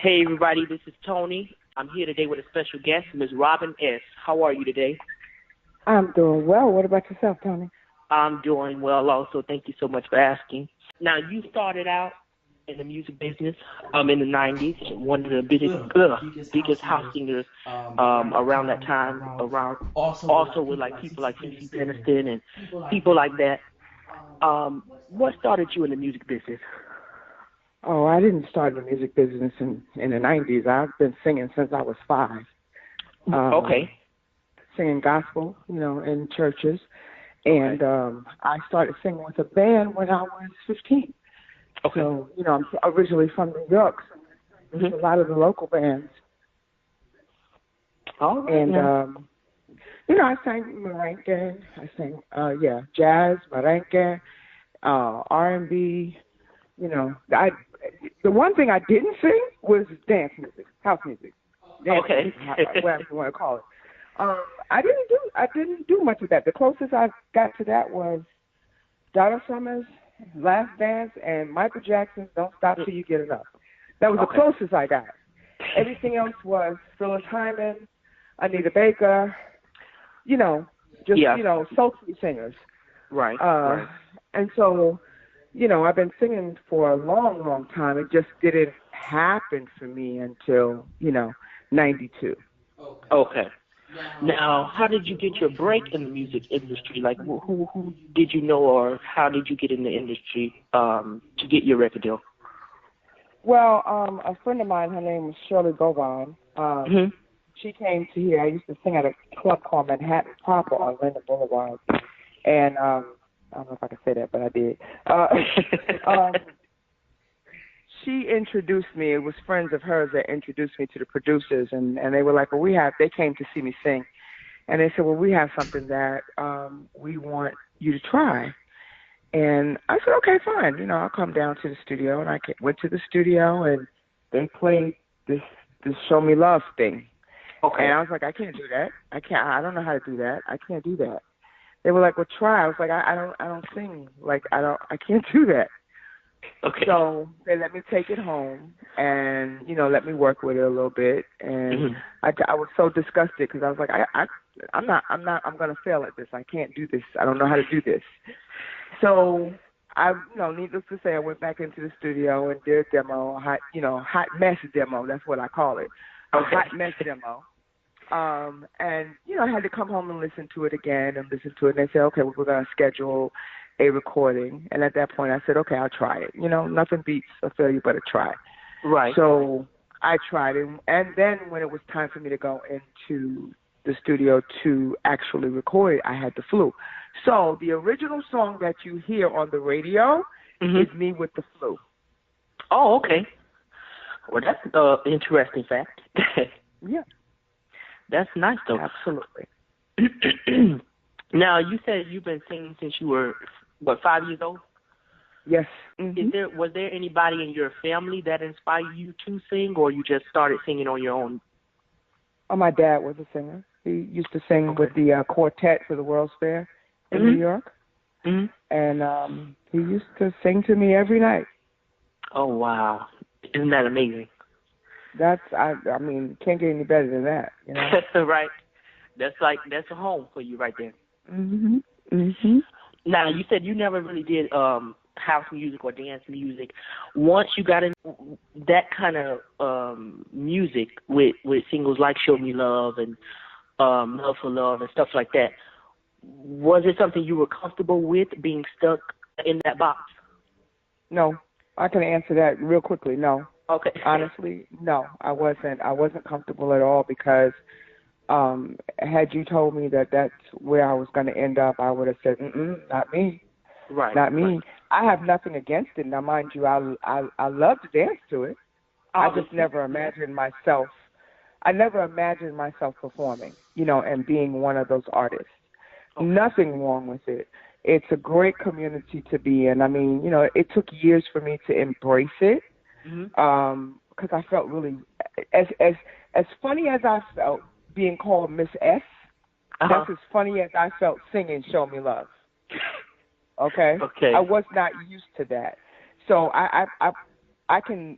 Hey everybody, this is Tony. I'm here today with a special guest, Ms. Robin S. How are you today? I'm doing well. What about yourself, Tony? I'm doing well also. Thank you so much for asking. Now, you started out in the music business in the 90s, one of the biggest house singers around that time, around also with like people like CC Peniston and people like that. What started you in the music business? Oh, I didn't start the music business in the 90s. I've been singing since I was 5. Okay. Singing gospel, in churches. And I started singing with a band when I was 15. Okay. So, I'm originally from New York, so there's a lot of the local bands. All right. And, I sang merengue. I sang, jazz, merengue, R&B. The one thing I didn't sing was dance music, house music. Dance okay. music, whatever you want to call it. I didn't do much of that. The closest I got to that was Donna Summer's Last Dance and Michael Jackson's Don't Stop Till You Get Enough. That was the closest I got. Everything else was Phyllis Hyman, Anita Baker, sultry singers. Right. Right. And so, I've been singing for a long, long time. It just didn't happen for me until, 92. Okay. Now, how did you get your break in the music industry? Like, who did you know, or how did you get in the industry to get your record deal? Well, a friend of mine, her name was Shirley Govan. She came to here. I used to sing at a club called Manhattan Proper on Linda Boulevard. And I don't know if I can say that, but I did. She introduced me. It was friends of hers that introduced me to the producers, and they were like, well, they came to see me sing. And they said, well, we have something that we want you to try. And I said, okay, fine. I'll come down to the studio. And I went to the studio, and they played this Show Me Love thing. Okay. And I was like, I can't do that. I don't know how to do that. I can't do that. They were like, well, try. I was like, I don't sing. Like, I can't do that. Okay. So they let me take it home and, let me work with it a little bit. And I was so disgusted because I was like, I'm going to fail at this. I can't do this. I don't know how to do this. So needless to say, I went back into the studio and did a demo, hot mess demo. That's what I call it. A hot mess demo. And, I had to come home and listen to it again and listen to it. And they said, okay, well, we're going to schedule a recording. And at that point, I said, okay, I'll try it. Nothing beats a failure but a try. Right. So I tried it. And then when it was time for me to go into the studio to actually record it, I had the flu. So the original song that you hear on the radio is me with the flu. Oh, okay. Well, that's an interesting fact. Yeah. That's nice, though. Absolutely. Now, you said you've been singing since you were, 5 years old? Yes. Was there anybody in your family that inspired you to sing, or you just started singing on your own? Oh, my dad was a singer. He used to sing with the quartet for the World's Fair in New York. And he used to sing to me every night. Oh, wow. Isn't that amazing? I mean, can't get any better than that, Right. That's a home for you right there. Mm-hmm. Now, you said you never really did house music or dance music. Once you got in that kind of music with singles like Show Me Love and Love for Love and stuff like that, was it something you were comfortable with, being stuck in that box? No. I can answer that real quickly. No. Okay. Honestly, no. I wasn't comfortable at all because had you told me that that's where I was going to end up, I would have said, not me. Right. Not me. Right. I have nothing against it. Now, mind you, I love to dance to it. I just never imagined myself. I never imagined myself performing, and being one of those artists. Okay. Nothing wrong with it. It's a great community to be in. I mean, it took years for me to embrace it because I felt really, as funny as I felt being called Miss S, that's as funny as I felt singing Show Me Love. Okay? Okay. I was not used to that. So I can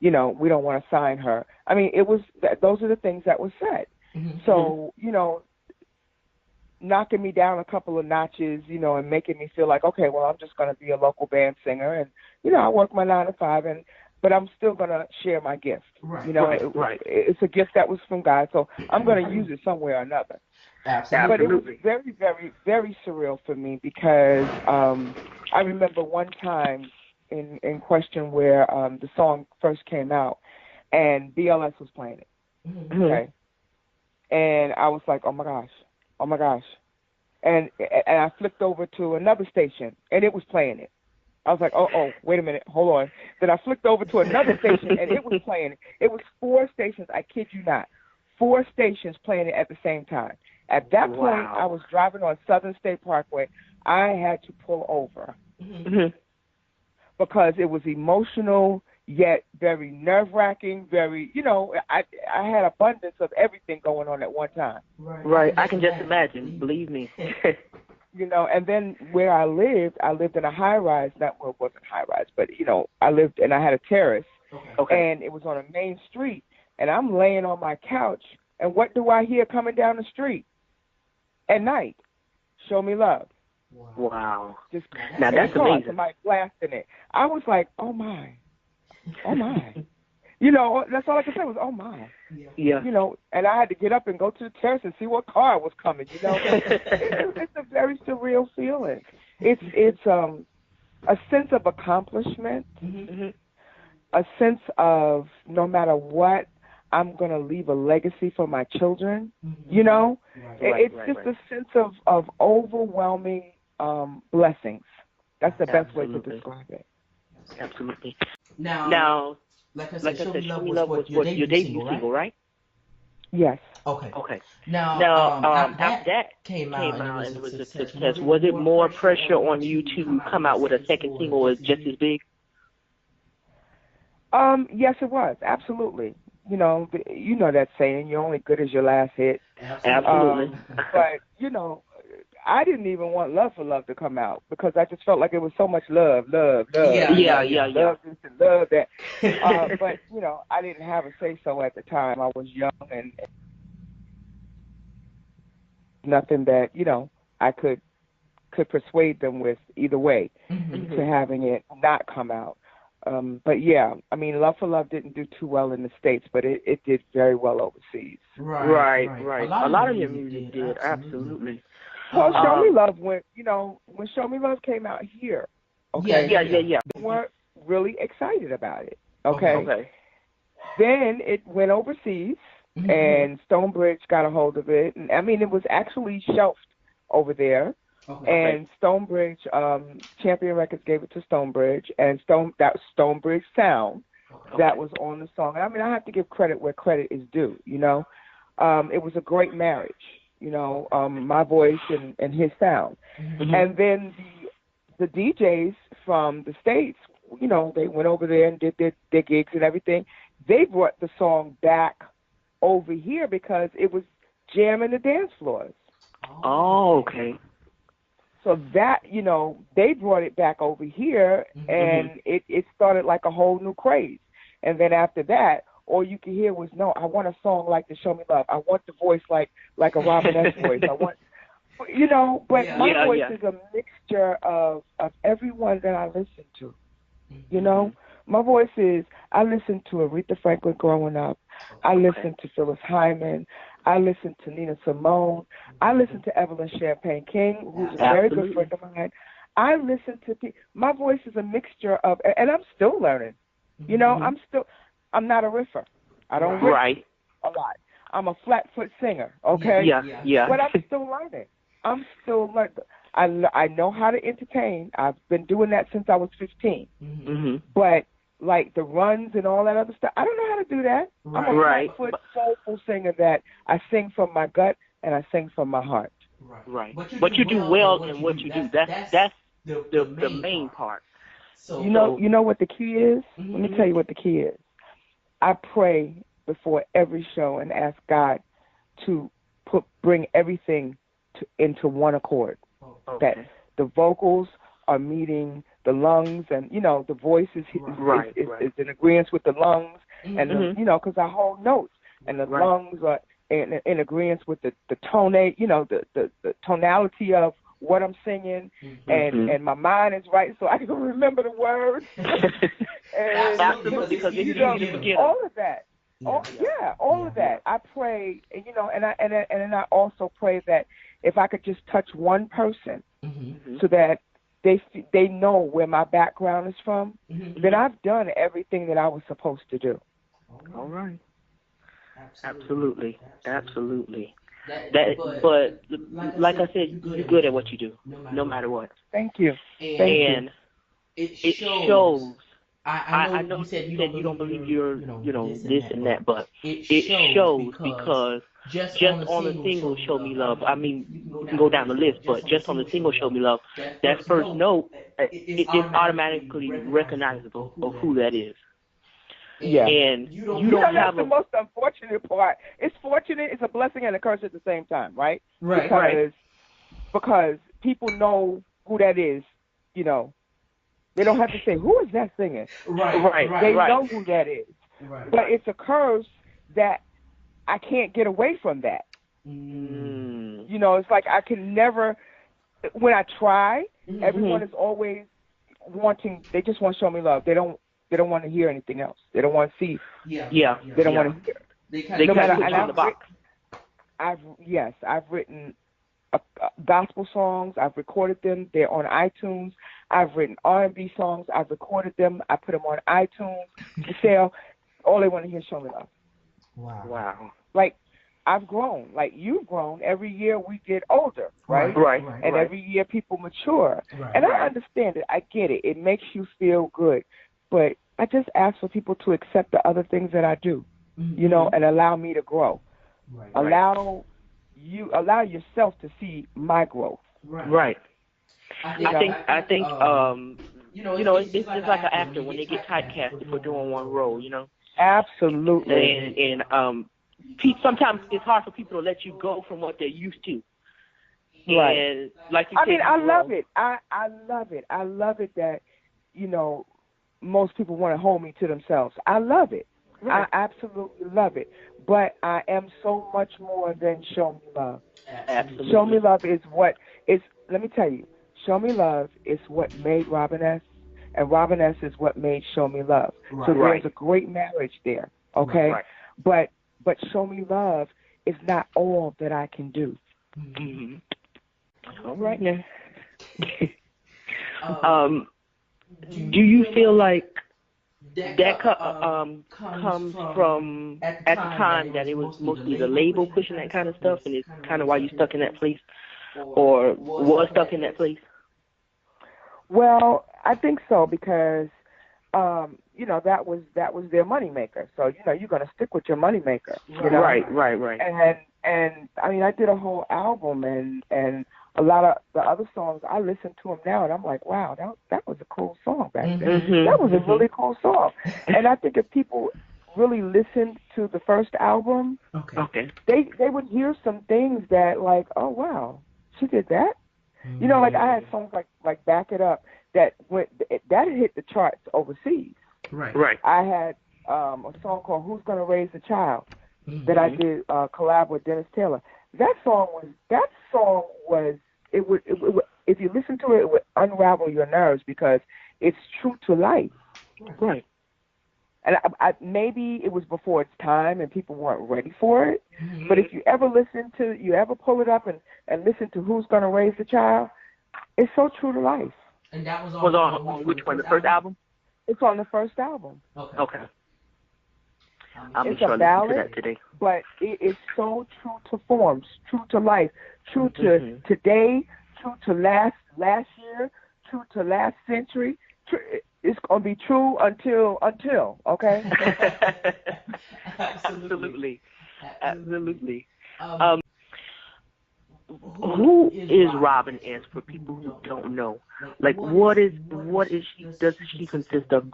we don't want to sign her. I mean, those are the things that were said. Mm-hmm. So, knocking me down a couple of notches, and making me feel like, okay, well, I'm just going to be a local band singer, and I work my 9 to 5, but I'm still going to share my gift. Right. Right. It's a gift that was from God, so I'm going to use it somewhere or another. Absolutely. But it was very, very, very surreal for me because I remember one time in question where the song first came out, and BLS was playing it. Mm-hmm. Okay, and I was like, oh my gosh, and I flipped over to another station, and it was playing it. I was like, oh, wait a minute, hold on. Then I flipped over to another station, and it was playing it. It was 4 stations, I kid you not, 4 stations playing it at the same time. At that point, I was driving on Southern State Parkway. I had to pull over because it was emotional, yet very nerve-wracking, very, I had abundance of everything going on at one time. Right. I can just imagine, believe me. And then where I lived in a high-rise, it wasn't high-rise, but, I lived and I had a terrace, and it was on a main street, and I'm laying on my couch, and what do I hear coming down the street at night? Show Me Love. Wow. Just now that's amazing. Somebody blasting it. I was like, oh my. That's all I could say was, oh my. Yeah. And I had to get up and go to the terrace and see what car was coming. It's a very surreal feeling. It's a sense of accomplishment, a sense of no matter what, I'm going to leave a legacy for my children. It's just a sense of overwhelming blessings. That's the best way to describe it. Absolutely. Now, like I said, Show Me Love was your debut single, right? Yes. Okay. Now after that came out and it was a success. Was it more pressure on you to come out with a second single was just as big? Yes, it was. Absolutely. That saying, you're only good as your last hit. Absolutely. But, I didn't even want Love for Love to come out because I just felt like it was so much love. Yeah. Love this and love that. But, I didn't have a say-so at the time. I was young and nothing that, I could persuade them with either way to having it not come out. But yeah, I mean, Love for Love didn't do too well in the States, but it did very well overseas. Right. A lot of your music did, absolutely. Well, Show Me Love when Show Me Love came out here, okay? Yeah. We weren't really excited about it, okay? Then it went overseas, and Stonebridge got a hold of it. And I mean, it was actually shelved over there. And Stonebridge, Champion Records gave it to Stonebridge, and that was Stonebridge sound that was on the song. And I mean, I have to give credit where credit is due, It was a great marriage, my voice and his sound. And then the DJs from the States, they went over there and did their gigs and everything. They brought the song back over here because it was jamming the dance floors. Oh, okay. So that, they brought it back over here, and it started like a whole new craze. And then after that, all you could hear was, no, I want a song like the Show Me Love. I want the voice like a Robin S. voice. I want, but my voice is a mixture of everyone that I listen to. My voice is, I listened to Aretha Franklin growing up. I listened to Phyllis Hyman. I listened to Nina Simone. I listened to Evelyn Champagne King, who's a very good friend of mine. I listen to people. My voice is a mixture of, and I'm still learning. I'm not a riffer. I don't riff a lot. I'm a flat-foot singer, okay? Yeah. But I'm still learning. I know how to entertain. I've been doing that since I was 15. But like the runs and all that other stuff, I don't know how to do that. I'm a flat-foot, soulful singer that I sing from my gut and I sing from my heart. Right. But you do well in what you do. That's the main part. So you know what the key is? Let me tell you what the key is. I pray before every show and ask God to bring everything into one accord. That the vocals are meeting lungs, and the voice is in agreement with the lungs, and because I hold notes, and the lungs are in agreement with the tonate, the tonality of what I'm singing, and my mind is right, so I can remember the words. And, absolutely, because all of that. All of that. I pray, and I also pray that if I could just touch one person, so that they know where my background is from, then I've done everything that I was supposed to do. All right. Absolutely. But like I said, you're good at what you do, no matter what. Thank you. And it shows. I know you said you don't believe you're, this and that, but it shows because just on the single "Show Me Love," I mean, you can go down the list, but just on the single "Show Me Love," that first note, it is automatically recognizable of who that is. Yeah. And you don't have the most unfortunate part. It's fortunate, it's a blessing and a curse at the same time, right? Right. Because people know who that is, They don't have to say, who is that singing? Right. They know who that is. Right. But it's a curse that I can't get away from that. It's like I can never, when I try, everyone is always wanting, they just want to show me love. They don't want to hear anything else. They don't want to see. Yeah. They don't want to hear. They kind of put you in the box. I've written gospel songs. I've recorded them. They're on iTunes. I've written R&B songs. I've recorded them. I put them on iTunes to sell. All they want to hear is "Show Me Love." Wow. Like, I've grown. Like, you've grown. Every year we get older, right? Right. And every year people mature. Right. And I understand it. I get it. It makes you feel good. But I just ask for people to accept the other things that I do, and allow me to grow. Right. Allow yourself to see my growth. Right. I think it's just like an actor when they get typecasted for doing one role, Absolutely. And sometimes it's hard for people to let you go from what they're used to. Right. And like you said, I love it. I love it. I love it that, most people want to hold me to themselves. I love it. Right. I absolutely love it. But I am so much more than Show Me Love. Absolutely. Show Me Love is what is, let me tell you, Show Me Love is what made Robin S., and Robin S. is what made Show Me Love. Right. So there's a great marriage there, okay? Right. But Show Me Love is not all that I can do. All right now. Do you feel like that comes from at the time that it was mostly the label pushing that kind of stuff, and it's kind of why you stuck in that place, or was stuck in that place? Well, I think so because that was their moneymaker. So you're gonna stick with your moneymaker. Right. And I mean, I did a whole album, and a lot of the other songs, I listen to them now, and I'm like, wow, that was a cool song back then. That was a really cool song. And I think if people really listened to the first album, they would hear some things that, like, oh wow, she did that. Like I had songs like "Back It Up" that hit the charts overseas. Right. I had a song called "Who's Gonna Raise the Child" that I did collab with Dennis Taylor. That song was it would if you listen to it, it would unravel your nerves because it's true to life. Right. And I maybe it was before its time and people weren't ready for it. But if you ever pull it up and listen to "Who's Gonna Raise the Child," it's so true to life. And that was on which one? The first album? It's on the first album. Okay. I'll it's be sure a ballad, to listen to that today. But it is so true to forms, true to life, true to today, true to last year, true to last century. It's gonna be true until okay. Absolutely. Who is Robin S. for people who don't know? Like, what is she? Does she consist of?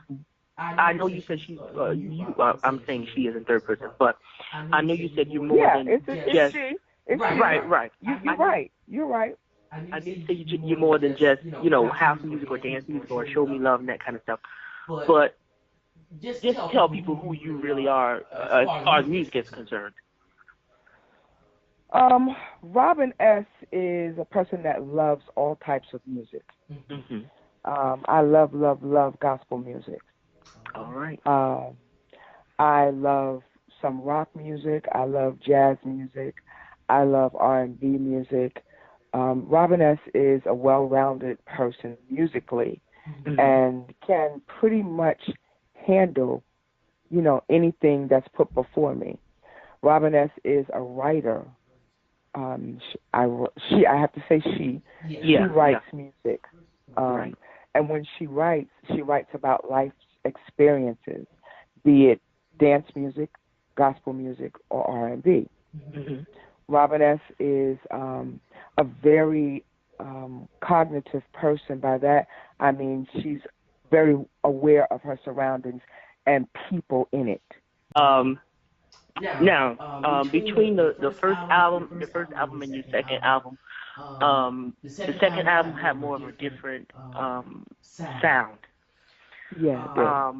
I know you said she's. I'm saying she is in third person, but I know you said you're more than it's just. she. Right. You're right. I didn't say you're more than just, house music or dance music or show me love and that kind of stuff. But just tell people who you really are as far as music is concerned. Robin S. is a person that loves all types of music. Mm-hmm. I love gospel music. All right. I love some rock music. I love jazz music. I love R&B music. Robin S. is a well-rounded person musically, and can pretty much handle, anything that's put before me. Robin S. is a writer. I have to say she writes music. Right. And when she writes about life's experiences, be it dance music, gospel music, or R&B. Mm-hmm. Robin S. is a very cognitive person. By that, I mean she's very aware of her surroundings and people in it. Now, between the first album and your second album, the second album had more of a different sound. Yeah.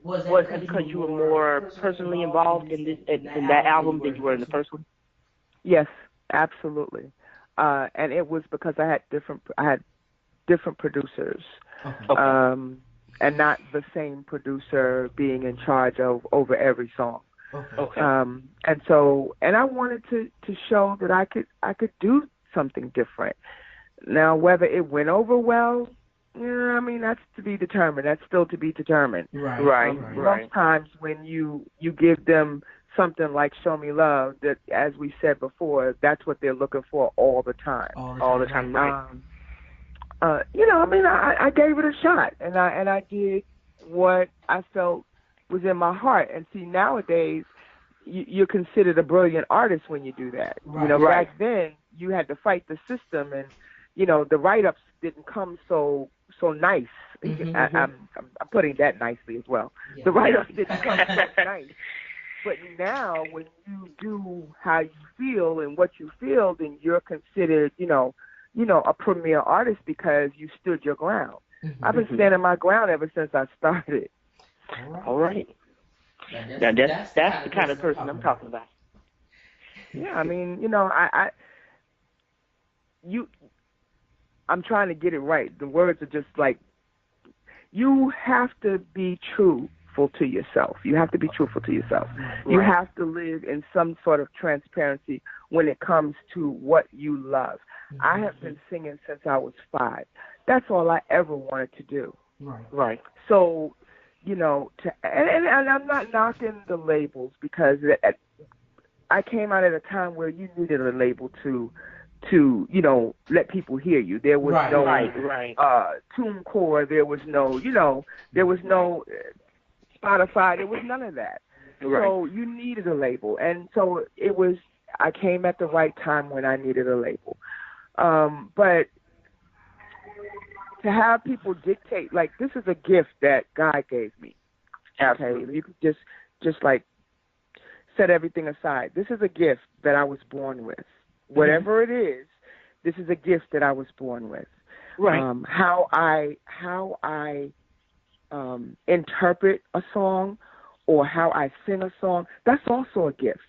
Was that because you were more personally involved in that album than you were in the first one? Yes, absolutely. And it was because I had different producers. Okay. And not the same producer being in charge of over every song. Okay. And I wanted to show that I could do something different. Now, whether it went over well, I mean, that's to be determined. That's still to be determined. Right. Most times when you give them something like "Show Me Love," that, as we said before, that's what they're looking for all the time. All the time. Right. I gave it a shot, and I did what I felt was in my heart. And see, nowadays, you're considered a brilliant artist when you do that. Right. Back then, you had to fight the system, and the write-ups didn't come so nice. Mm-hmm. I'm putting that nicely as well. Yeah. The write-ups didn't come so nice. But now, when you do how you feel and what you feel, then you're considered, a premier artist because you stood your ground. Mm-hmm. I've been standing my ground ever since I started. All right. Now that's the kind of person I'm talking about. Yeah, I mean, I'm trying to get it right. The words are just like, you have to be truthful to yourself. You have to be truthful to yourself. Right. You have to live in some sort of transparency when it comes to what you love. Mm-hmm. I have been singing since I was 5. That's all I ever wanted to do. Right. So, and I'm not knocking the labels, because I came out at a time where you needed a label to let people hear you. There was no TuneCore. There was no, there was no Spotify. There was none of that. Right. So you needed a label. And so I came at the right time when I needed a label. But to have people dictate, like, this is a gift that God gave me. Absolutely. Okay? You could just like set everything aside. This is a gift that I was born with. Whatever it is, this is a gift that I was born with. Right. How I interpret a song or how I sing a song, that's also a gift.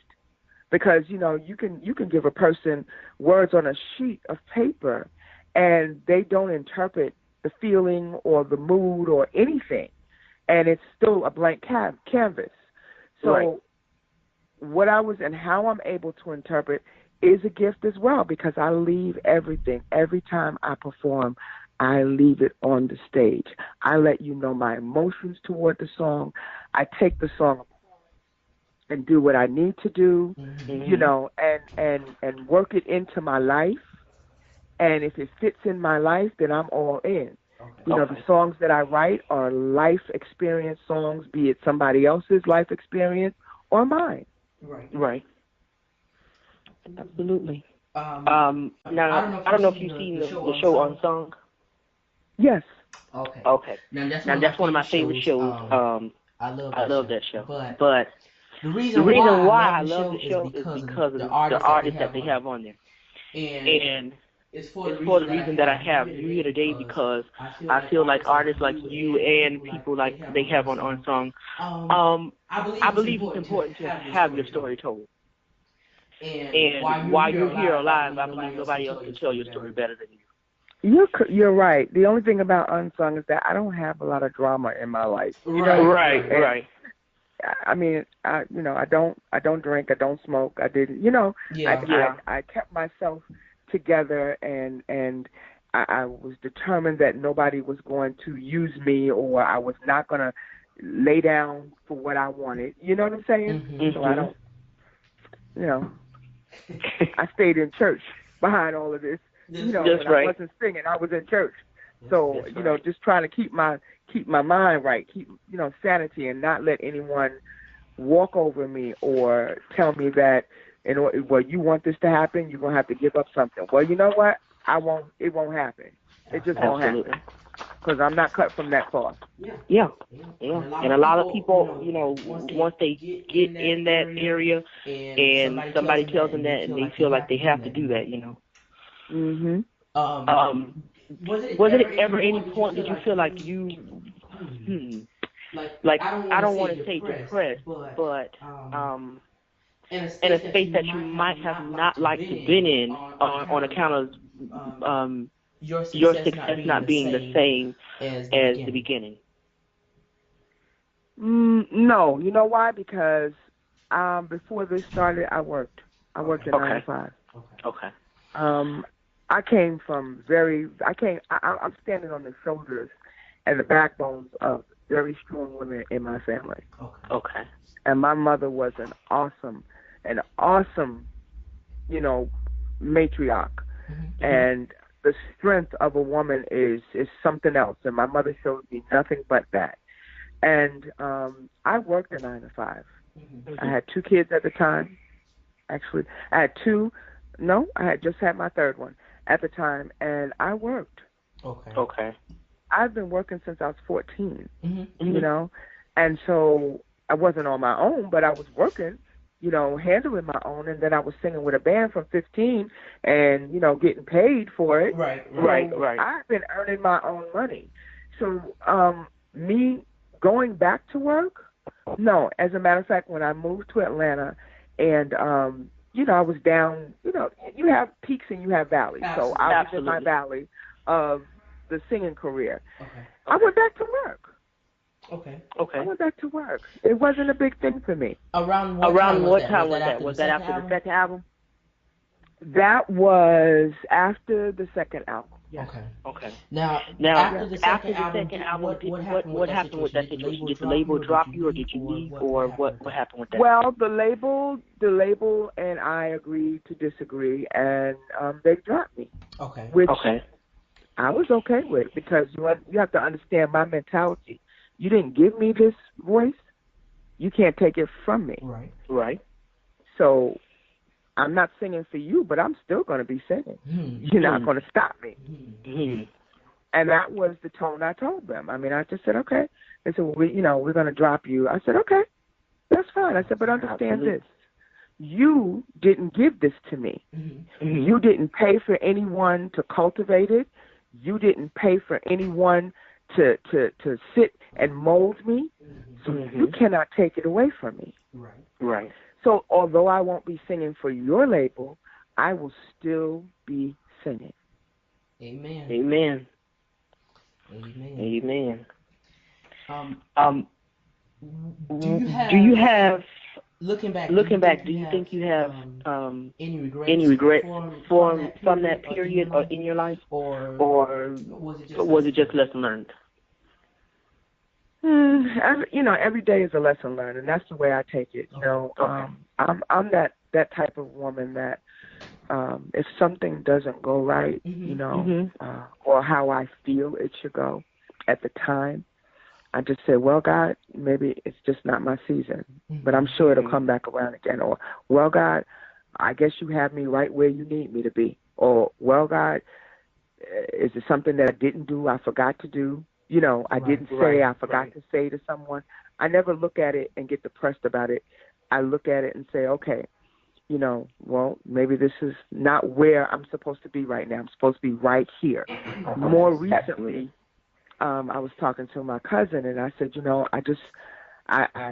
Because, you can give a person words on a sheet of paper and they don't interpret the feeling or the mood or anything. And it's still a blank canvas. So what I was and how I'm able to interpret is a gift as well, because I leave everything. Every time I perform, I leave it on the stage. I let you know my emotions toward the song. I take the song and do what I need to do, and work it into my life. And if it fits in my life, then I'm all in. The songs that I write are life experience songs, be it somebody else's life experience or mine. Right. Absolutely. Now, I don't know if you've seen the show Unsung. Yes. Okay. Now that's one of my favorite shows. I love that show. But the reason why I love the show is because of the artists that they have on there. And It's for the reason that I have you here today, because I feel like artists like you and people like they have on Unsung, I believe it's important to have your story told. And while you're here alive, I believe nobody else can tell your story better than you. You're right. The only thing about Unsung is that I don't have a lot of drama in my life. Right. I mean, I don't drink, I don't smoke, I didn't, I kept myself together, and I was determined that nobody was going to use me, or I was not going to lay down for what I wanted. You know what I'm saying? Mm-hmm. So I don't, I stayed in church behind all of this. When I wasn't singing, I was in church. So, just trying to keep my mind right, keep, sanity, and not let anyone walk over me or tell me that, you want this to happen, you're going to have to give up something. Well, you know what? It won't happen. It just won't happen. Because I'm not cut from that cloth. Yeah. And a lot of people, once they get in that area and somebody tells them that, and they feel like they have to do that, Mm-hmm. Was it ever any point did you feel like you, I don't want to say depressed, but in a space that you might have not liked to been in on account of your success not being the same as the beginning? No. You know why? Because before this started, I worked at 9 to 5. Okay. I came from I'm standing on the shoulders and the backbones of very strong women in my family. Okay. And my mother was an awesome, matriarch. Mm-hmm. And the strength of a woman is something else. And my mother showed me nothing but that. And I worked at 9 to 5. Mm-hmm. I had 2 kids at the time. Actually, I had 2. No, I had just had my 3rd one at the time, and I worked. Okay. I've been working since I was 14, and so I wasn't on my own, but I was working, handling my own, and then I was singing with a band from 15 and, getting paid for it. Right. I've been earning my own money. So me going back to work, no. As a matter of fact, when I moved to Atlanta and I was down, you have peaks and you have valleys. Absolutely. So I was in my valley of the singing career. Okay. I went back to work. Okay. I went back to work. It wasn't a big thing for me. Around what time was that? Was that after the second album? That was after the second album. Yes. Okay. Now after the second album, what happened with that situation? Did the label drop you, or did you leave, or what happened with that? Well, the label and I agreed to disagree, and they dropped me. Okay. Which I was okay with, because you have to understand my mentality. You didn't give me this voice, you can't take it from me. Right. So I'm not singing for you, but I'm still going to be singing. You're not going to stop me. And that was the tone I told them. I mean, I just said, okay. They said, well, we're going to drop you. I said, okay, that's fine. I said, but understand this. You didn't give this to me. You didn't pay for anyone to cultivate it. You didn't pay for anyone to sit and mold me. So you cannot take it away from me. Right. So although I won't be singing for your label, I will still be singing. Amen. Do you have looking back, do you think you have any regret from that period or in your life, or was it just lesson learned? Every day is a lesson learned, and that's the way I take it. I'm that type of woman that if something doesn't go right, or how I feel it should go at the time, I just say, well, God, maybe it's just not my season, but I'm sure it'll come back around again. Or, well, God, I guess you have me right where you need me to be. Or, well, God, is it something that I didn't do, I forgot to do? I didn't say, I forgot to say to someone. I never look at it and get depressed about it. I look at it and say, okay, well, maybe this is not where I'm supposed to be right now. I'm supposed to be right here. More recently, I was talking to my cousin, and I said, I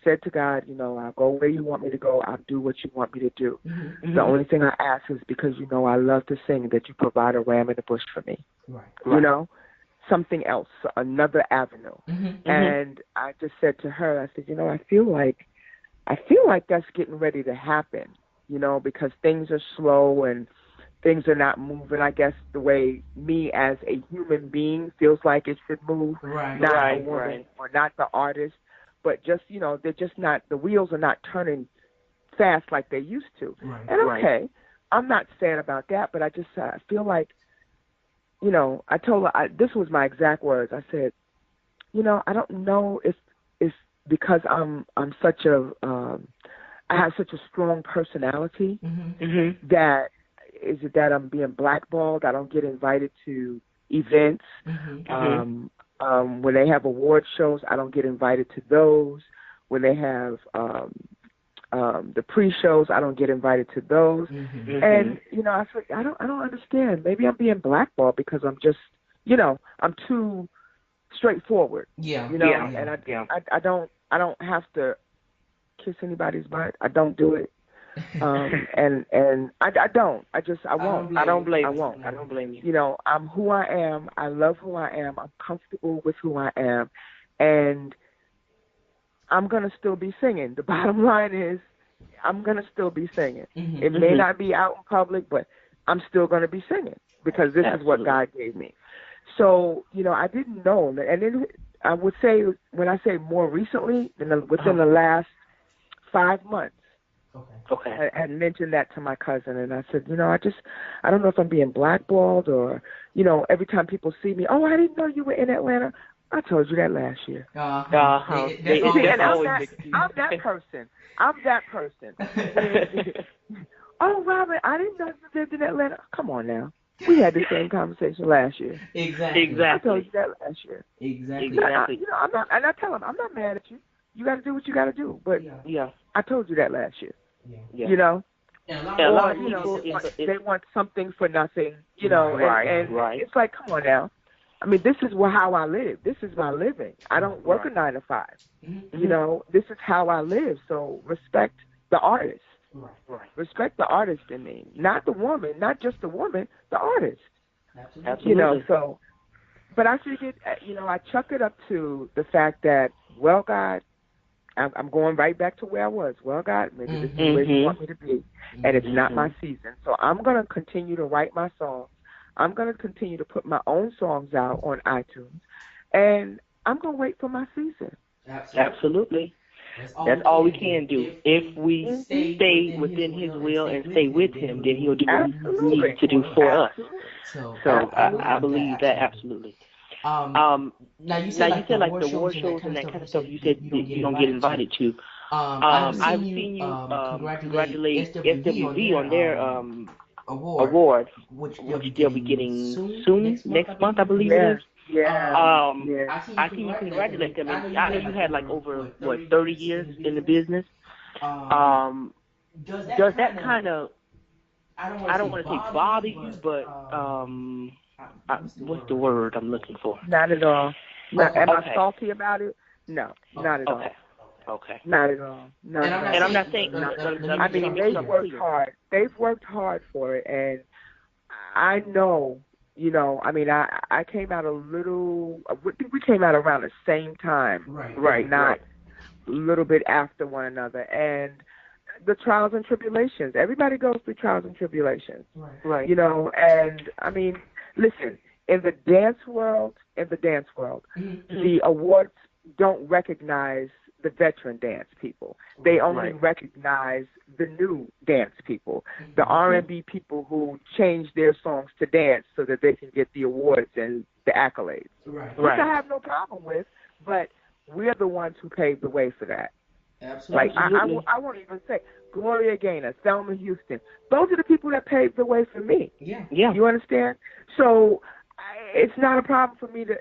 said to God, I'll go where you want me to go. I'll do what you want me to do. The only thing I ask is because, I love to sing, that you provide a ram in the bush for me. Right. Something else, another avenue. And I just said to her, I said, I feel like that's getting ready to happen, because things are slow and things are not moving, I guess, the way me as a human being feels like it should move. Not a woman or not the artist, but just, they're just not, the wheels are not turning fast like they used to. And okay, I'm not sad about that, but I just I feel like, I told her, this was my exact words. I said, I don't know if it's because I'm such I have such a strong personality that is it that I'm being blackballed? I don't get invited to events. When they have award shows, I don't get invited to those. When they have the pre-shows, I don't get invited to those. And I said, I don't understand. Maybe I'm being blackballed because I'm just, I'm too straightforward. And I don't have to kiss anybody's butt. I don't do it. And I won't. I don't blame you. I'm who I am. I love who I am. I'm comfortable with who I am. And I'm going to still be singing. The bottom line is I'm going to still be singing. It may not be out in public, but I'm still going to be singing because this is what God gave me. So, I didn't know. And then I would say, when I say more recently, within the last 5 months, I had mentioned that to my cousin, and I said, I don't know if I'm being blackballed or, every time people see me, oh, I didn't know you were in Atlanta. I told you that last year. I'm that person. Oh, Robert, I didn't know you lived in Atlanta. Come on now. We had the same conversation last year. Exactly. I told you that last year. Exactly. I'm not, and I tell them, I'm not mad at you. You got to do what you got to do. But I told you that last year. And a lot of people, they want something for nothing. And it's like, come on now. I mean, this is how I live. This is my living. I don't work a 9 to 5. This is how I live. So respect the artist. Respect the artist in me, not the woman, not just the woman, the artist. Absolutely. So, but I figured, I chuck it up to the fact that, well, God, I'm going right back to where I was. Well, God, maybe this is where you want me to be, and it's not my season. So I'm going to continue to write my songs. I'm going to continue to put my own songs out on iTunes, and I'm going to wait for my season. Absolutely. That's all we can do. If we stay within His will and stay with Him, then He'll do what He needs to do for us. So I believe that absolutely. Now you said like the award shows and that kind of stuff. You said you don't get invited to. I've seen you congratulate SWV on their award, which they'll be getting soon, next month, I believe it is. I seen you congratulate them, and I know you had like over 30 years in the business. Does that kind of, I don't want to say bother you, but what's the word I'm looking for? Not at all. Am I salty about it? No, not at all. Okay. Not at all. No. And I'm not saying. I mean, they've worked hard. They've worked hard for it, and I know. I mean, I came out a little. We came out around the same time, right? Not a little bit after one another, and the trials and tribulations. Everybody goes through trials and tribulations, right? And I mean, listen. In the dance world, the awards don't recognize the veteran dance people. They only recognize the new dance people, the R&B people who change their songs to dance so that they can get the awards and the accolades, which I have no problem with, but we're the ones who paved the way for that. Absolutely. Like, I won't even say Gloria Gaynor, Thelma Houston. Those are the people that paved the way for me. Yeah. You understand? So it's not a problem for me to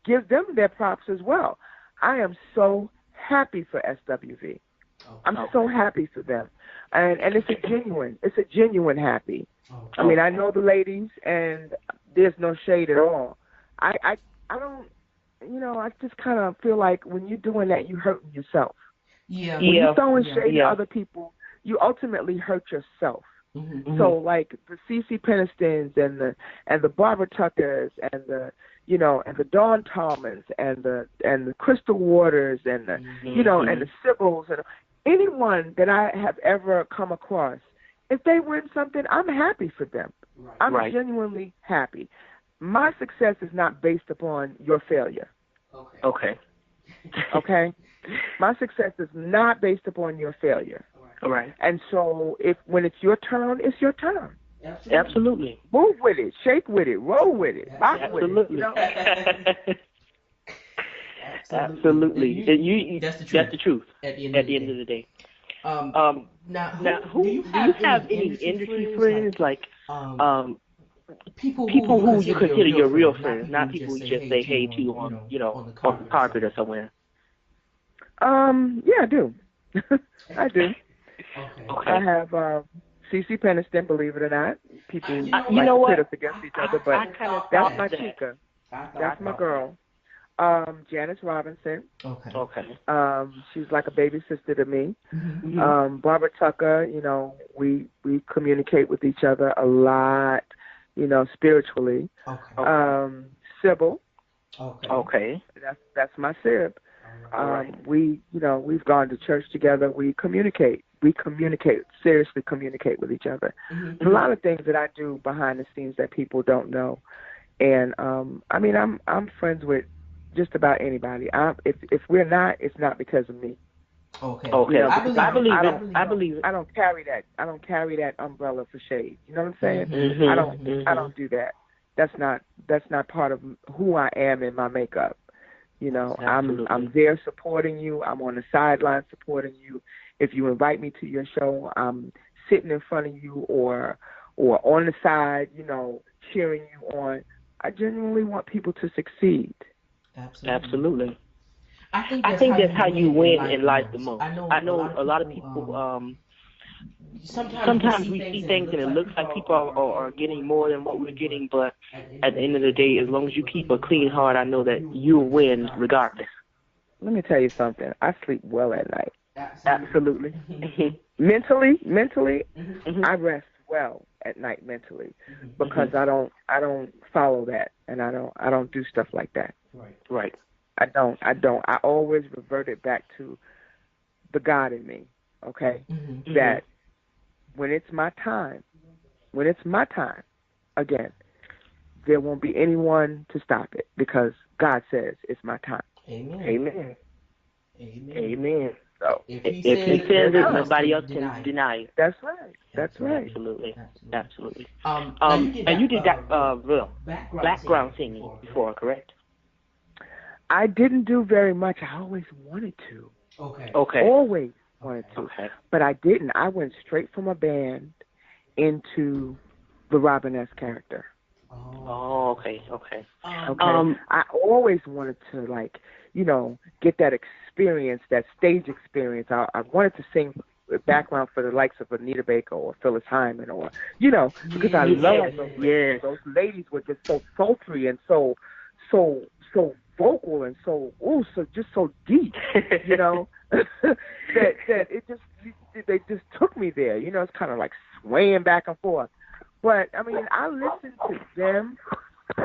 give them their props as well. I am so happy for SWV. I'm so happy for them, and it's a genuine happy. I mean, I know the ladies, and there's no shade at all. I don't, I just kind of feel like when you're doing that, you're hurting yourself. Yeah. When you're throwing shade at other people, you ultimately hurt yourself. Mm-hmm. So like the CeCe Penistons and the Barbara Tuckers and the and the Dawn Tallmans and the Crystal Waters and the and the Sybil's and anyone that I have ever come across, if they win something, I'm happy for them. Right. I'm genuinely happy. My success is not based upon your failure. Okay. Okay? My success is not based upon your failure. All right. And so when it's your turn, it's your turn. Absolutely. Move with it, shake with it, roll with it, rock with it. Absolutely. That's the truth. At the end of the day. Now, do you have any industry friends like people who you consider your real friends, not people you just say hey to on the carpet or somewhere? Yeah, I do. I do. Okay. I have CeCe Peniston, believe it or not. People pit us against each other, but that's my chica. That's my girl. Janice Robinson. Okay. She's like a baby sister to me. Mm-hmm. Barbara Tucker, we communicate with each other a lot, spiritually. Okay. Sybil. Okay. That's my Sib. Right. We've gone to church together. We seriously communicate with each other. Mm-hmm. A lot of things that I do behind the scenes that people don't know. And I'm friends with just about anybody. If we're not, it's not because of me. Okay. I believe it. I don't carry that umbrella for shade. You know what I'm saying? Mm-hmm. I don't do that. That's not part of who I am in my makeup. I'm there supporting you. I'm on the sideline supporting you. If you invite me to your show, I'm sitting in front of you or on the side, cheering you on. I genuinely want people to succeed. Absolutely. I think that's how you win in life the most. I know a lot of people. Sometimes we see things and it looks like people are getting more than what we're getting, but at the end of the day, as long as you keep a clean heart, I know that you'll win regardless. Let me tell you something. I sleep well at night. Absolutely. Mentally, Mm-hmm. I rest well at night mentally because I don't follow that, and I don't do stuff like that. Right. I don't. I always revert it back to the God in me. Okay, that when it's my time, again, there won't be anyone to stop it because God says it's my time. Amen. So if he says it, nobody else can deny it. That's right. That's right. Absolutely. And you did that background singing before, correct? I didn't do very much. I always wanted to. Okay. Always wanted to. Okay. But I didn't. I went straight from a band into the Robin S. character. Oh, okay. I always wanted to, get that experience, that stage experience. I wanted to sing background for the likes of Anita Baker or Phyllis Hyman or, because I love those ladies. Those ladies were just so sultry and so vocal and so deep, that they just took me there. It's kind of like swaying back and forth. But I mean, I listened to them.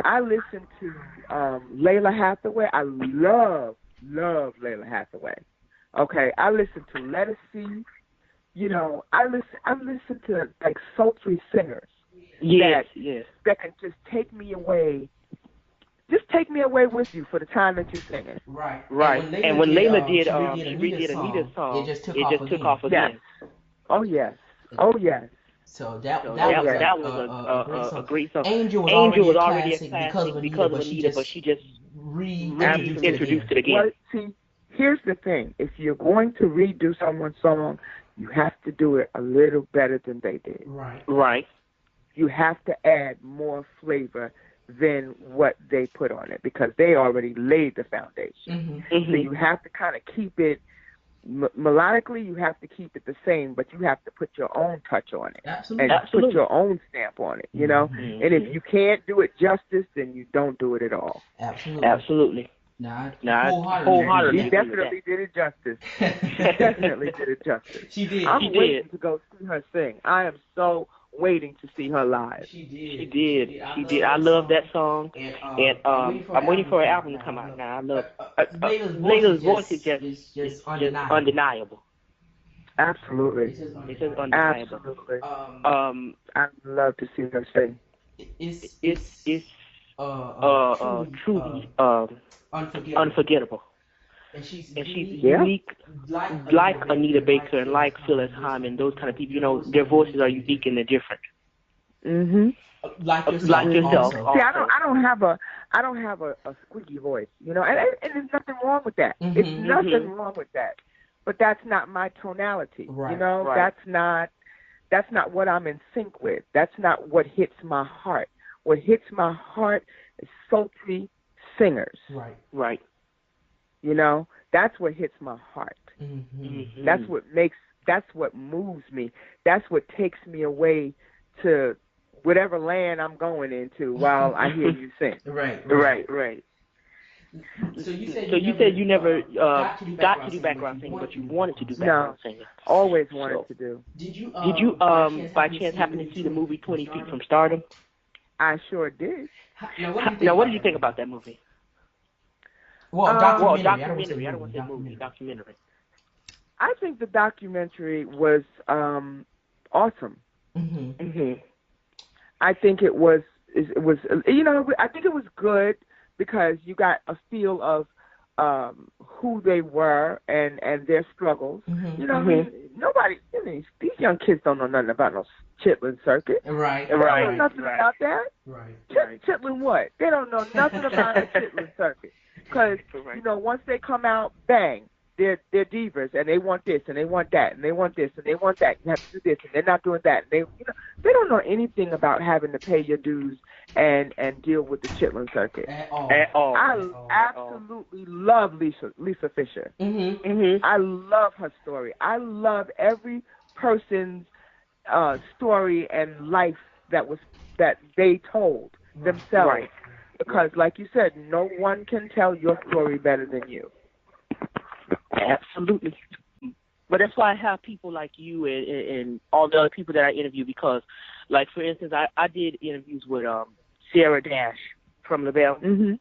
I listened to Layla Hathaway. I love Layla Hathaway. Okay, I listened to Let Us See. I listen to like sultry singers. Yes. That can just take me away. Just take me away with you for the time that you're singing. Right. And when Layla did, she redid Anita's song, it just took off again. Yes. Oh yes. So that was a great song. Angel was already a classic because of Anita, but she just reintroduced it again. Well, see, here's the thing. If you're going to redo someone's song, you have to do it a little better than they did. Right. You have to add more flavor than what they put on it because they already laid the foundation. So you have to kind of keep it melodically, you have to keep it the same, but you have to put your own touch on it. Absolutely. And put your own stamp on it, you know? Mm-hmm. And if you can't do it justice, then you don't do it at all. Absolutely. Nah, wholeheartedly. She definitely did it justice. She definitely did it justice. She did. I'm waiting to go see her sing. I am so waiting to see her live. She did. I love that song. And I'm waiting for her album to come out now. I love Layla's voice is just undeniable. Absolutely. It's just undeniable. Absolutely. I'd love to see her sing. It's truly unforgettable. And she's unique, like Anita Baker and like Phyllis Hyman, those kind of people. You know, their voices are unique and they're different. Mhm. Like yourself. See, I don't have a squeaky voice, you know, and there's nothing wrong with that. Mm-hmm. It's nothing wrong with that. But that's not my tonality. Right. You know, right. that's not what I'm in sync with. That's not what hits my heart. What hits my heart is sultry singers. Right. You know, that's what hits my heart. Mm-hmm. That's what moves me. That's what takes me away to whatever land I'm going into while I hear you sing. Right. So you said you never got to do background singing, but you wanted to do background singing. Always wanted to do. Did you by chance happen to see the movie 20 Feet from Stardom? I sure did. Now, what did you think about that movie? Documentary. I don't want to say movie. Documentary. I think the documentary was awesome. Mm-hmm. I think it was, you know, I think it was good because you got a feel of who they were and their struggles. Mm-hmm. You know, I mean, nobody, these young kids don't know nothing about no Chitlin Circuit. Right. They don't know nothing about that. Right. Chitlin what? They don't know nothing about the Chitlin Circuit. Because, you know, once they come out, bang, they're divas, and they want this, and they want that, and they want this, and they want that. You have to do this, and they're not doing that. And they don't know anything about having to pay your dues and deal with the Chitlin Circuit. At all. I absolutely love Lisa Fisher. Mm-hmm. I love her story. I love every person's story and life that they told themselves. Right. Because, like you said, no one can tell your story better than you. Absolutely. But that's why I have people like you and all the other people that I interview because, like, for instance, I did interviews with Sarah Dash from LaBelle and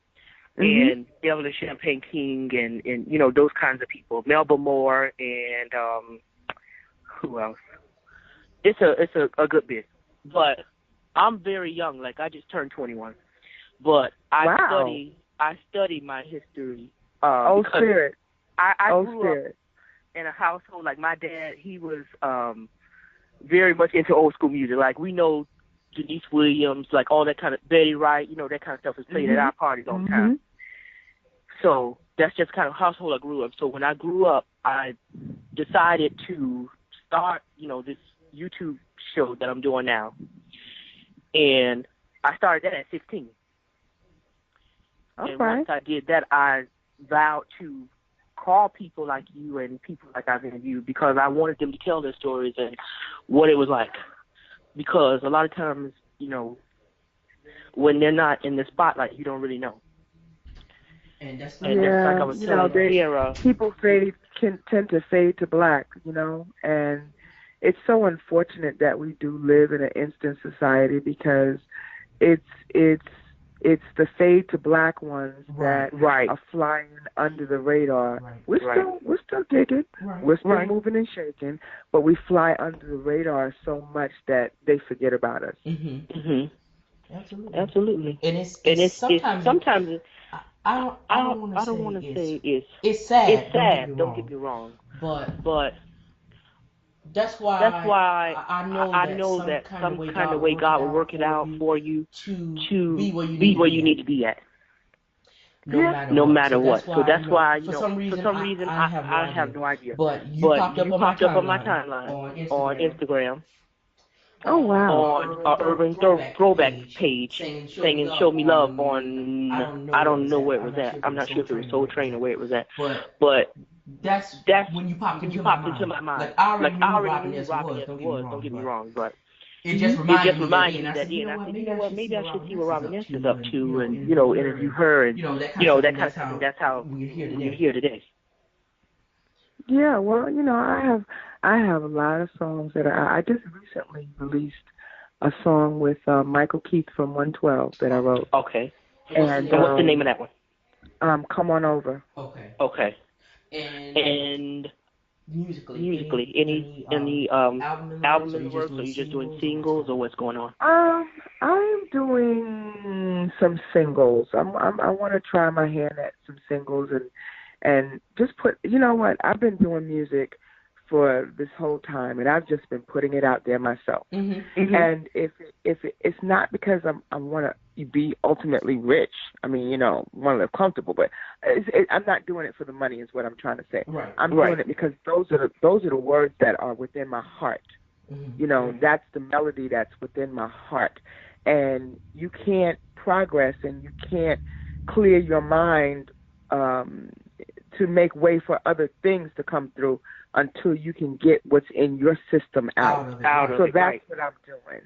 Evelyn Champagne King and, you know, those kinds of people. Melba Moore and who else? It's a good bit. But I'm very young. Like, I just turned 21. But I study my history. Spirit. I grew up in a household, like my dad, he was very much into old school music. Like we know Denise Williams, like all that kind of, Betty Wright, you know, that kind of stuff is played at our parties all the time. So that's just kind of household I grew up. So when I grew up, I decided to start, you know, this YouTube show that I'm doing now. And I started that at 15. And once I did that, I vowed to call people like you and people like I've interviewed because I wanted them to tell their stories and what it was like. Because a lot of times, you know, when they're not in the spotlight, you don't really know. And that's like I was telling Sarah. People can tend to fade to black, you know, and it's so unfortunate that we do live in an instant society because it's the fade to black ones that are flying under the radar. Right. We're still gigging. Right. We're still moving and shaking, but we fly under the radar so much that they forget about us. Absolutely. And it's sometimes I don't want to say it's sad. It's sad. Don't get me wrong. But that's why I know that some kind of way God will work it out for you to be where you need to be at. No matter what. So that's why, you know, for some reason I have no idea. But you popped up on my timeline on Instagram. Oh wow! On our Urban Throwback page, singing "Show Me Love" on I don't know where it was at. I'm not sure if it was Soul Train or where it was at, but that's when you popped into my mind. Like I already knew who Robin Ness was. Don't get me wrong, but it just reminded me that day, and I said, you know what, maybe I should see what Robin Ness is up to, and interview her, and that kind of stuff. And that's how we're here today. Yeah, well, I have a lot of songs that I just recently released a song with Michael Keith from 112 that I wrote. Okay. And what's the name of that one? Come On Over. Okay. And musically, any album in the works, or you just doing singles, or what's going on? I'm doing some singles. I want to try my hand at some singles and just put. You know what? I've been doing music for this whole time, and I've just been putting it out there myself. Mm-hmm. And if it's not because I want to be ultimately rich. I mean, want to live comfortable, but I'm not doing it for the money. Is what I'm trying to say. Right. I'm doing it because those are the words that are within my heart. Mm-hmm. That's the melody that's within my heart, and you can't progress and you can't clear your mind to make way for other things to come through until you can get what's in your system out. So that's what I'm doing,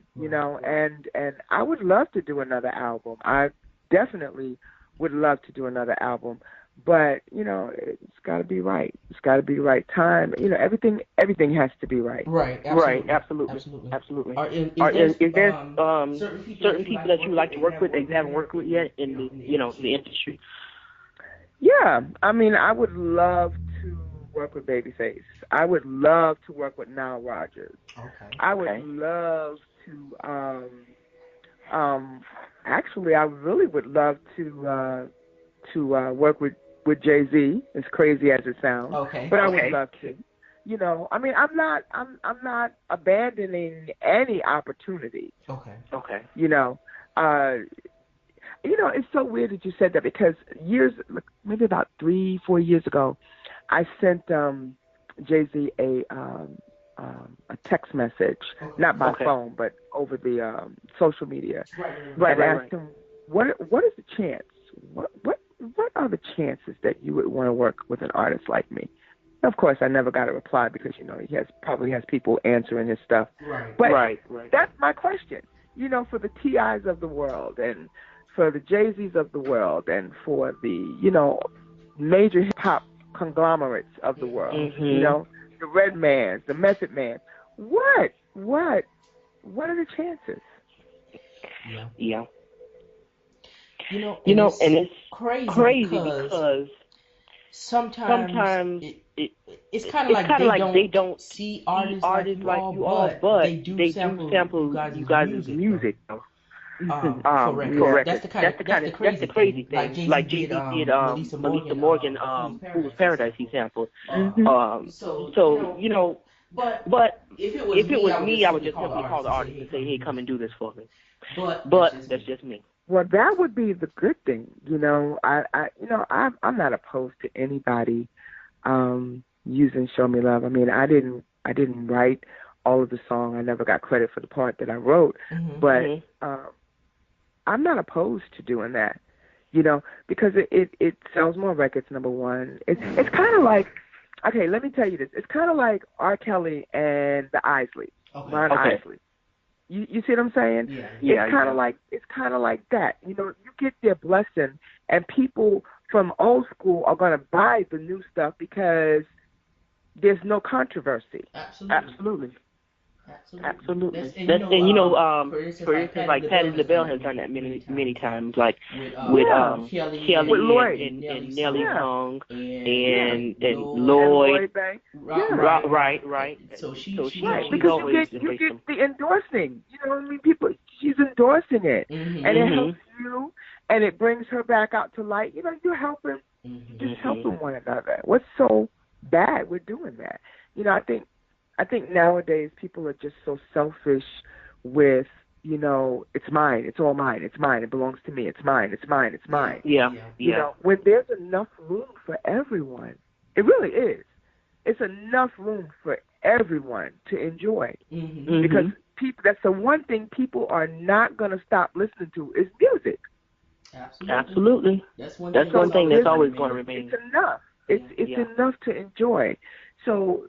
and I would love to do another album. I definitely would love to do another album, but it's got to be right. It's got to be right time. Everything has to be right. Right. Absolutely. Is there certain people that you like to work with that you haven't worked with yet in the industry? Yeah, I mean, I would love to work with Babyface. I would love to work with Nile Rodgers. Okay. I would love to. Actually, I really would love to work with Jay-Z. As crazy as it sounds, but I would love to. I mean, I'm not abandoning any opportunity. Okay. It's so weird that you said that because maybe about 3-4 years ago, I sent Jay-Z a text message, not by phone, but over the social media. Right. And asked him, what is the chance? What are the chances that you would want to work with an artist like me? Of course, I never got a reply because he probably has people answering his stuff. Right. But right. That's my question. For the T.I.s of the world and for the Jay-Z's of the world and for the, major hip-hop conglomerates of the world, mm-hmm. The Redmans, the Method Man. What are the chances? Yeah. And it's crazy because sometimes it's kind of like they don't see artists like you all, but they do sample you guys' music. Correct. That's the crazy thing. Like Jay-Z did Melissa Morgan, Fool's Paradise he sampled. But if it was me, I would just simply call the artist and say, hey, come and do this for me. But that's just me. Well, that would be the good thing. I'm not opposed to anybody using "Show Me Love." I mean, I didn't write all of the song. I never got credit for the part that I wrote, but I'm not opposed to doing that, because it sells more records, number one. It's kind of like, okay, let me tell you this. It's kind of like R. Kelly and the Isleys, Ron Isley. You see what I'm saying? Yeah. It's kind of like that. You get their blessing, and people from old school are going to buy the new stuff because there's no controversy. Absolutely. Absolutely. For instance, like Patti LaBelle has done that many times, like with Kelly and Nelly Young and Lloyd. Right. So she's because always you get the endorsing. People, she's endorsing it, and it helps you, and it brings her back out to light. You're helping, just helping one another. What's so bad with doing that? I think nowadays people are just so selfish with, it's mine, it's all mine, it's mine, it belongs to me, it's mine. Yeah. When there's enough room for everyone, it really is. It's enough room for everyone to enjoy. Because That's the one thing people are not going to stop listening to is music. Absolutely. That's one thing that's always going to remain. It's enough. It's enough to enjoy. So,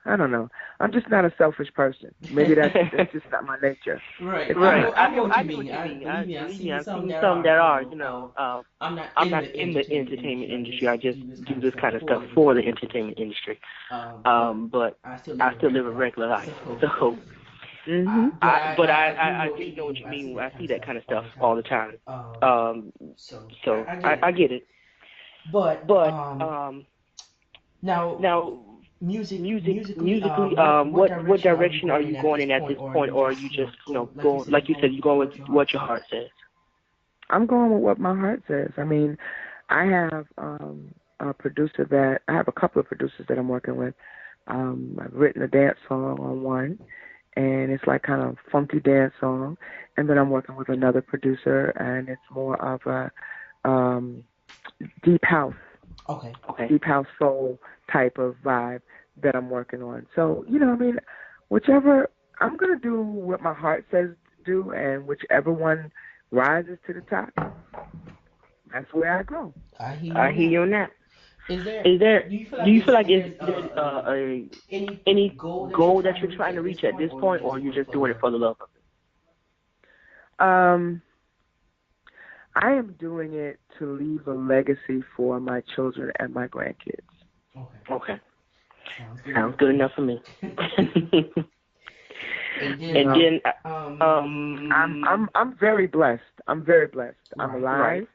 I don't know. I'm just not a selfish person. Maybe that's just not my nature. Right. I know what you mean. I've seen some that are, I'm not in the entertainment industry. I just do this kind of stuff for the entertainment industry. But I still live a regular life. So, but I do know what you mean. I see that kind of stuff all the time. So I get it. But now. Musically, what direction are you going in at this point, or are you just, going, like you said, you're going with what your heart says? I'm going with what my heart says. I mean, I have a couple of producers that I'm working with. I've written a dance song on one, and it's like kind of funky dance song, and then I'm working with another producer, and it's more of a deep house. Okay. Deep house soul type of vibe that I'm working on. So, whichever, I'm going to do what my heart says to do, and whichever one rises to the top, that's where I go. I hear you on that. Do you feel like there's any goal that you're trying to reach at this point, or you're just doing it for the love of it? I am doing it to leave a legacy for my children and my grandkids. Okay. Sounds good enough for me. I'm very blessed. I'm alive. Right.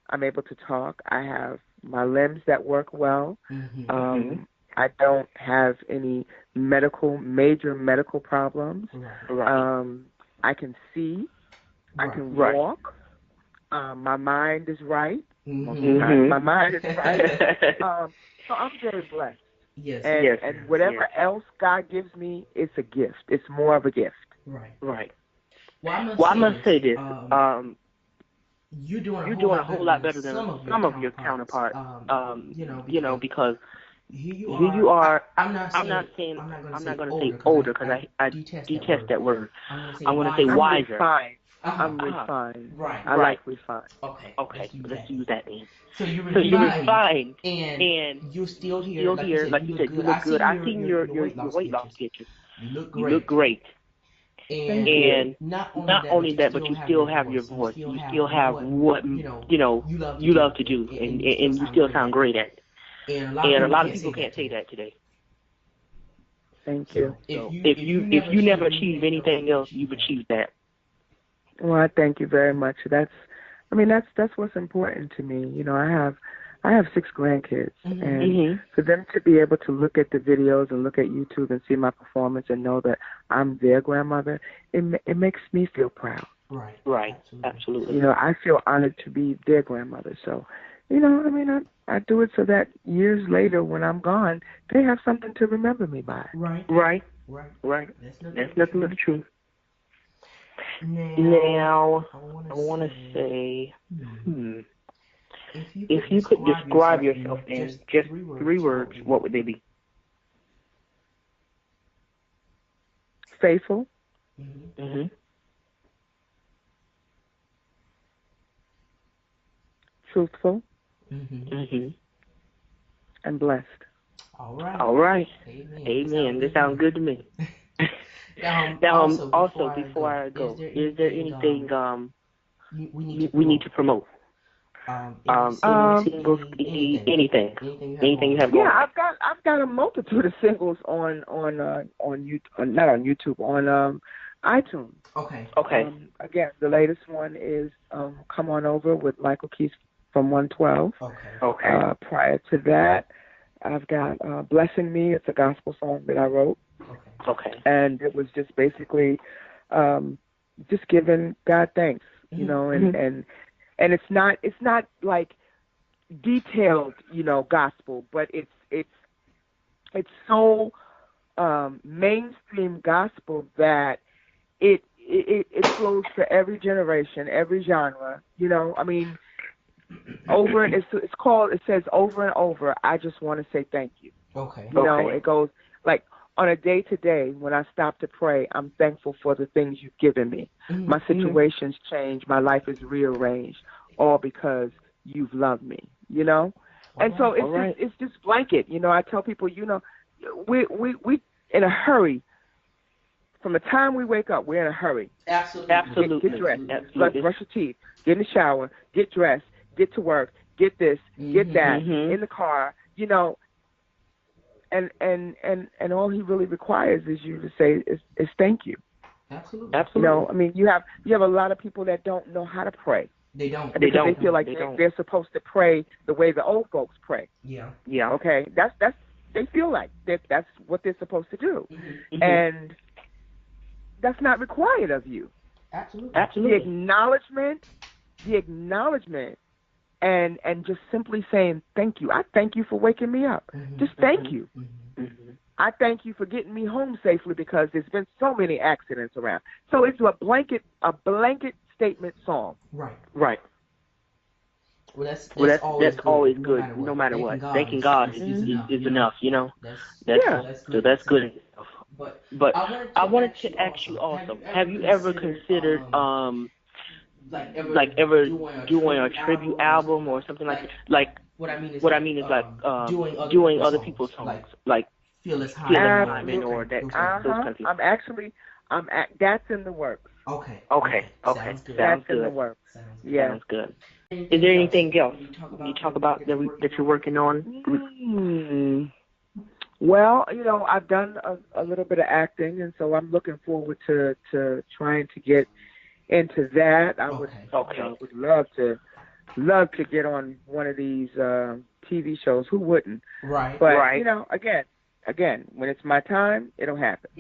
I'm able to talk. I have my limbs that work well. Mm-hmm. I don't have any major medical problems. Right. I can see. Right. I can walk. My mind is right. Mm-hmm. My mind is right. So I'm very blessed. Yes. And whatever else God gives me, it's a gift. It's more of a gift. Right. Well, I must say this. You're doing a whole lot better than some of your counterparts. Because here you are. I'm not going to say older, because I detest that word. I'm going to say wiser. I'm refined. Right. I like refined. Okay. Let's use that name. So you're refined, and you're still here. Like you said, you look good. I've seen your weight loss pictures. You look great. And not only that, but you still have your voice. You still have what you love to do, and you still sound great at it. And a lot of people can't say that today. Thank you. So if you never achieve anything else, you've achieved that. Well, I thank you very much. That's what's important to me. I have 6 grandkids, and for them to be able to look at the videos and look at YouTube and see my performance and know that I'm their grandmother, it makes me feel proud. Right. Absolutely. I feel honored to be their grandmother. So, I do it so that years later, when I'm gone, they have something to remember me by. Right. That's nothing but the truth. Now, I want to say, if you could describe yourself in just 3 words, what would they be? Faithful. Mm-hmm. Truthful. Mm-hmm. And blessed. All right. Amen. This sounds good to me. Now, also, before I go, is there anything we need to promote? Singles, anything you have going? Yeah, I've got a multitude of singles on YouTube, not on YouTube, on iTunes. Okay. Again, the latest one is "Come On Over" with Michael Keys from 112. Okay. Prior to that, I've got "Blessing Me." It's a gospel song that I wrote. Okay. And it was just basically just giving God thanks, and it's not like detailed, gospel, but it's so mainstream gospel that it flows to every generation, every genre. Over and it says over and over, I just want to say thank you. Okay. It goes like, on a day-to-day, when I stop to pray, I'm thankful for the things you've given me. Mm-hmm. My situations change. My life is rearranged, all because you've loved me, you know? And so it's just blanket. You know, I tell people, you know, we in a hurry. From the time we wake up, we're in a hurry. Absolutely. Get dressed. Brush your teeth. Get in the shower. Get dressed. Get to work. Get this. Get that. In the car. You know. And all he really requires is you to say is thank you. Absolutely. You know, I mean, you have a lot of people that don't know how to pray. They don't. They feel like they're supposed to pray the way the old folks pray. Yeah. Okay. That's they feel like that's what they're supposed to do, and that's not required of you. Absolutely. The acknowledgement, and just simply saying thank you. I thank you for waking me up. Just thank you. I thank you for getting me home safely because there's been so many accidents around. So it's a blanket statement song. Right. Well, that's always good, no matter what. Thanking God is enough, you know. So that's good enough. But I wanted to ask you also, have you ever considered like ever doing a tribute album or something like that? Like what I mean is doing other people's songs, like Feel It's High or that those kind of things. That's in the works. Okay. Sounds good. That's in the works. Sounds good. Is there anything else you talk about that you're working on? Well, you know, I've done a little bit of acting, and so I'm looking forward to trying to get into that. I would love to get on one of these TV shows. Who wouldn't? Right. But you know, again, when it's my time, it'll happen.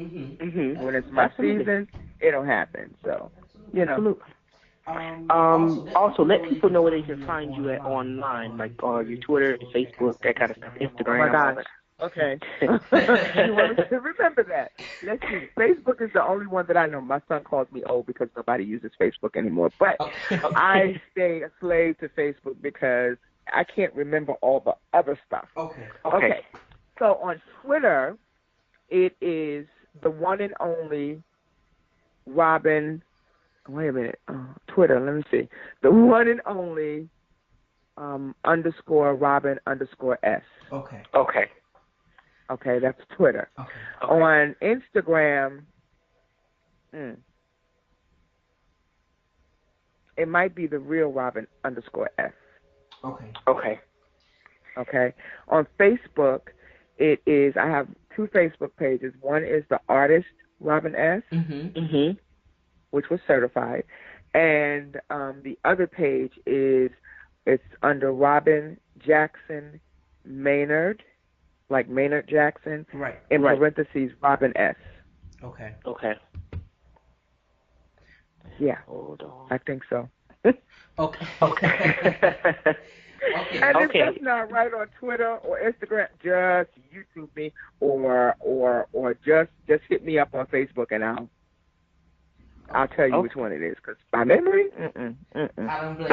When it's my season, it'll happen. So, you know. Also, let people know where they can find you at online, like your Twitter, Facebook, that kind of stuff, Instagram. Oh my gosh. Okay. You want me to remember that? Let's see. Facebook is the only one that I know. My son calls me old because nobody uses Facebook anymore. But I stay a slave to Facebook because I can't remember all the other stuff. Okay. So on Twitter, it is the one and only Robin. Wait a minute. Twitter, let me see. The one and only _ Robin _ S. Okay, that's Twitter. On Instagram, it might be the real Robin _ S. Okay. On Facebook, it is. I have two Facebook pages. One is the artist Robin S. Which was certified, and the other page it's under Robin Jackson Maynard, like Maynard Jackson, in parentheses Robin S. Okay. Yeah. Hold on. I think so. Okay. And if that's not right on Twitter or Instagram, just YouTube me or just hit me up on Facebook and I'll tell you which one it is, because by memory, I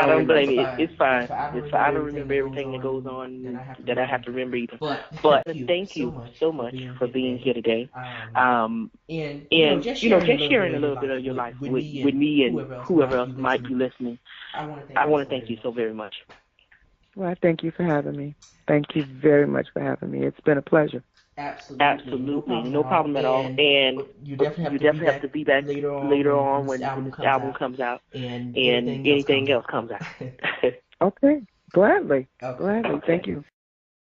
don't blame you. It's fine. I don't remember everything that goes on that I have to remember either. But thank you so much for being here today. And just sharing a little bit of your life with me and whoever else might be listening. I want to thank you so very much. Well, thank you for having me. Thank you very much for having me. It's been a pleasure. Absolutely. No problem at all. And you definitely have to be back later on when the album comes out and anything else comes out. Okay. Gladly. Thank you.